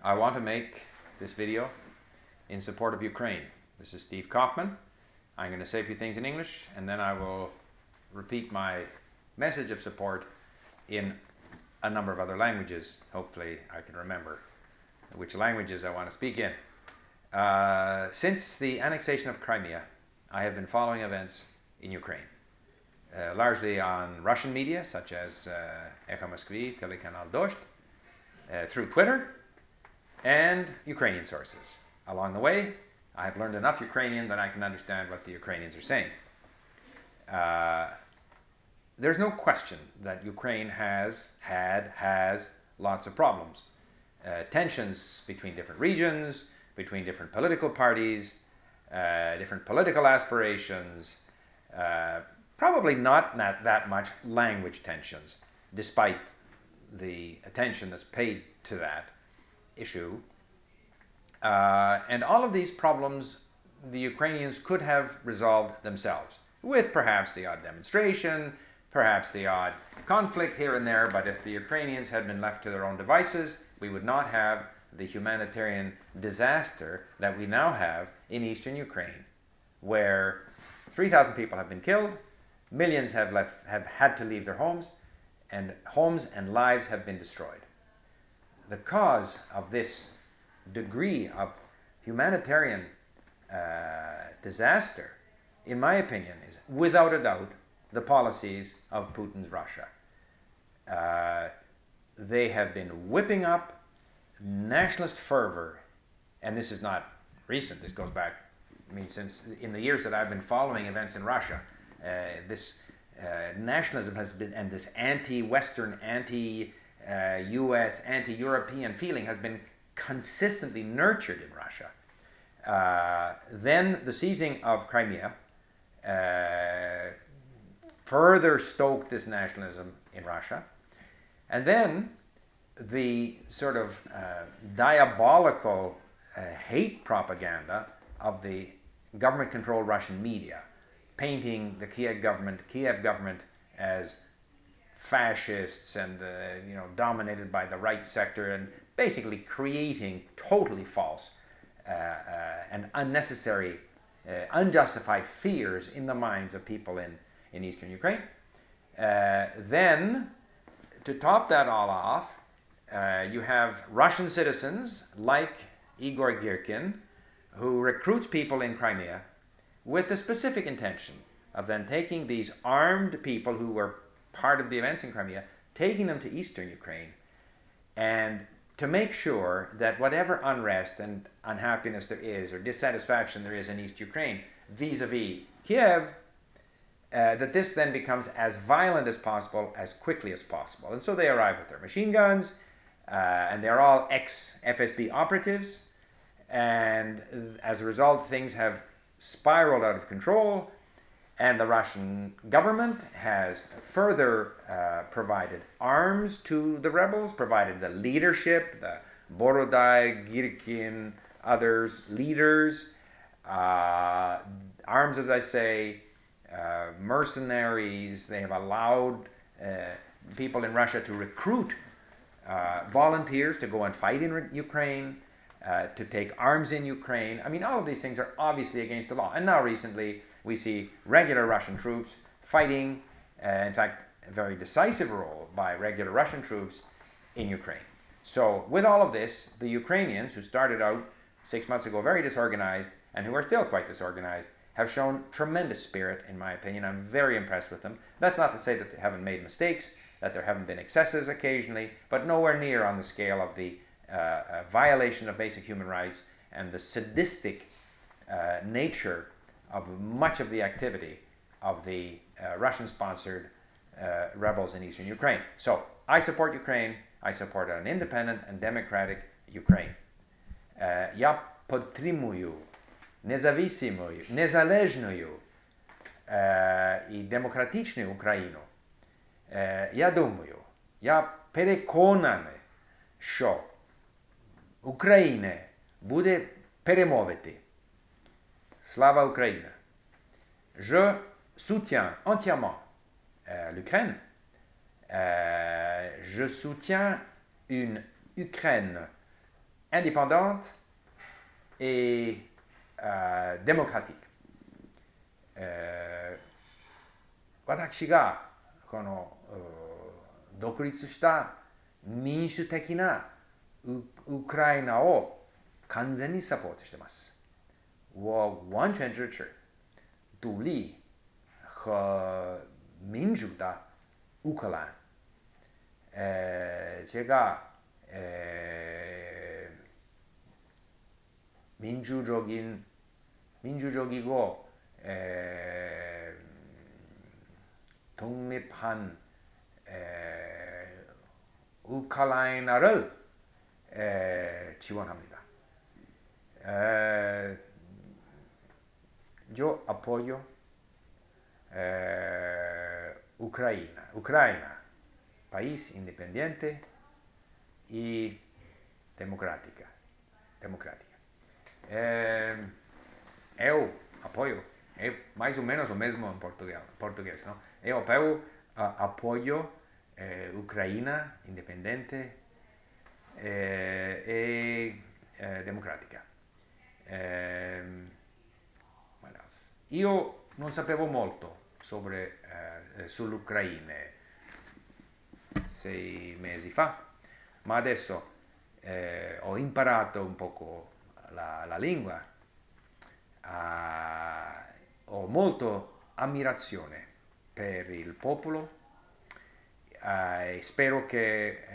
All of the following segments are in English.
I want to make this video in support of Ukraine. This is Steve Kaufman. I'm going to say a few things in English and then I will repeat my message of support in a number of other languages. Hopefully I can remember which languages I want to speak in. Since the annexation of Crimea, I have been following events in Ukraine, largely on Russian media such as Echo Moskvy, Telekanal Dozht, through Twitter, and Ukrainian sources. Along the way, I have learned enough Ukrainian that I can understand what the Ukrainians are saying. There's no question that Ukraine has lots of problems. Tensions between different regions, between different political parties, different political aspirations, probably not that much language tensions, despite the attention that's paid to that issue. And all of these problems the Ukrainians could have resolved themselves, with perhaps the odd demonstration, perhaps the odd conflict here and there, but if the Ukrainians had been left to their own devices, we would not have the humanitarian disaster that we now have in eastern Ukraine, where 3,000 people have been killed, millions have had to leave their homes and lives have been destroyed. The cause of this degree of humanitarian disaster, in my opinion, is without a doubt the policies of Putin's Russia. They have been whipping up nationalist fervor, and this is not recent, this goes back, since in the years that I've been following events in Russia, this nationalism has been, and this anti-Western, anti-US, anti-European feeling has been consistently nurtured in Russia. Then the seizing of Crimea further stoked this nationalism in Russia. And then the sort of diabolical hate propaganda of the government-controlled Russian media, painting the Kiev government as fascists and dominated by the right sector, and basically creating totally false and unnecessary, unjustified fears in the minds of people in eastern Ukraine. Then, to top that all off, you have Russian citizens like Igor Girkin, who recruits people in Crimea with the specific intention of then taking these armed people who were part of the events in Crimea, taking them to eastern Ukraine, and to make sure that whatever unrest and unhappiness there is, or dissatisfaction there is in East Ukraine vis-a-vis Kiev, that this then becomes as violent as possible, as quickly as possible. And so they arrive with their machine guns, and they're all ex-FSB operatives, and as a result things have spiraled out of control, and the Russian government has further provided arms to the rebels, provided the leadership, the Borodai, Girkin, others, leaders, arms, as I say, mercenaries. They have allowed people in Russia to recruit volunteers to go and fight in Ukraine, to take arms in Ukraine. I mean, all of these things are obviously against the law. And now recently, we see regular Russian troops fighting, in fact, a very decisive role by regular Russian troops in Ukraine. So with all of this, the Ukrainians, who started out 6 months ago very disorganized, and who are still quite disorganized, have shown tremendous spirit, in my opinion. I'm very impressed with them. That's not to say that they haven't made mistakes, that there haven't been excesses occasionally, but nowhere near on the scale of the violation of basic human rights and the sadistic nature of much of the activity of the Russian-sponsored rebels in eastern Ukraine. So I support Ukraine. I support an independent and democratic Ukraine. Я підтримую незалежную і демократичну Україну. Я думаю, я переконаний, що Україна буде перемогти. Slava Ukraine. Je soutiens entièrement l'Ukraine. Je soutiens une Ukraine indépendante et démocratique. 私がこの独立した民主的なウクライナを完全にサポートしています。我完全支持独立和民主的乌克兰。제가 민주적이고 독립한 우크라이나를 지원합니다. Yo apoyo Ucrania, país independiente y democrática. Eu apoio, mais ou menos o mesmo em português, não? Eu apoio Ucrania independente e democratica. Io non sapevo molto sull'Ucraina 6 mesi fa, ma adesso ho imparato un poco la lingua, ho molto ammirazione per il popolo e spero che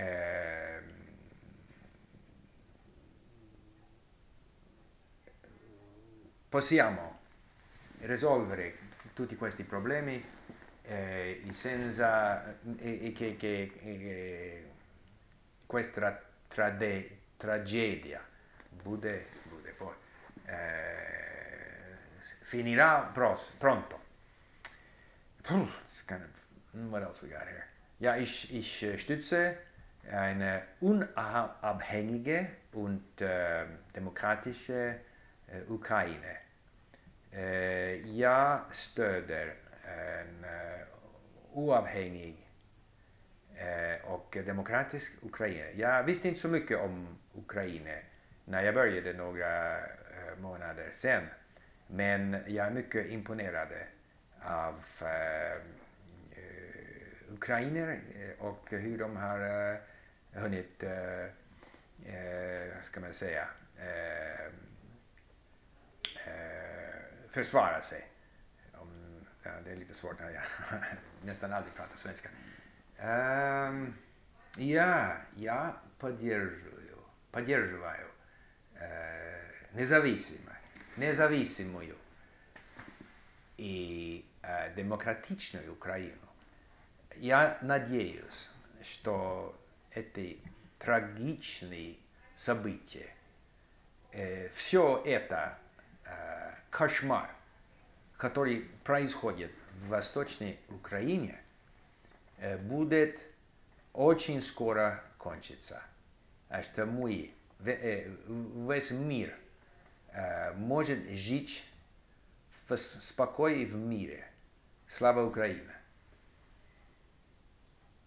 possiamo risolvere tutti questi problemi senza che questa tragedia poi finirà pronto. It's kind of, what else we got here? Ja, ich stütze eine unabhängige und demokratische Ukraine. Jag stöder en oavhängig och demokratisk Ukraina. Jag visste inte så mycket om Ukraina när jag började några månader sen. Men jag är mycket imponerad av ukrainer och hur de har hunnit, ska man säga, försvara sig. Det är lite svårt när jag nästan aldrig pratar svenska. Я поддерживаю независимую и демократичную Украину. Я надеюсь, что эти трагичные события, все это кошмар, который происходит в Восточной Украине, будет очень скоро кончиться. Что весь мир может жить в спокое и в мире. Слава Украине!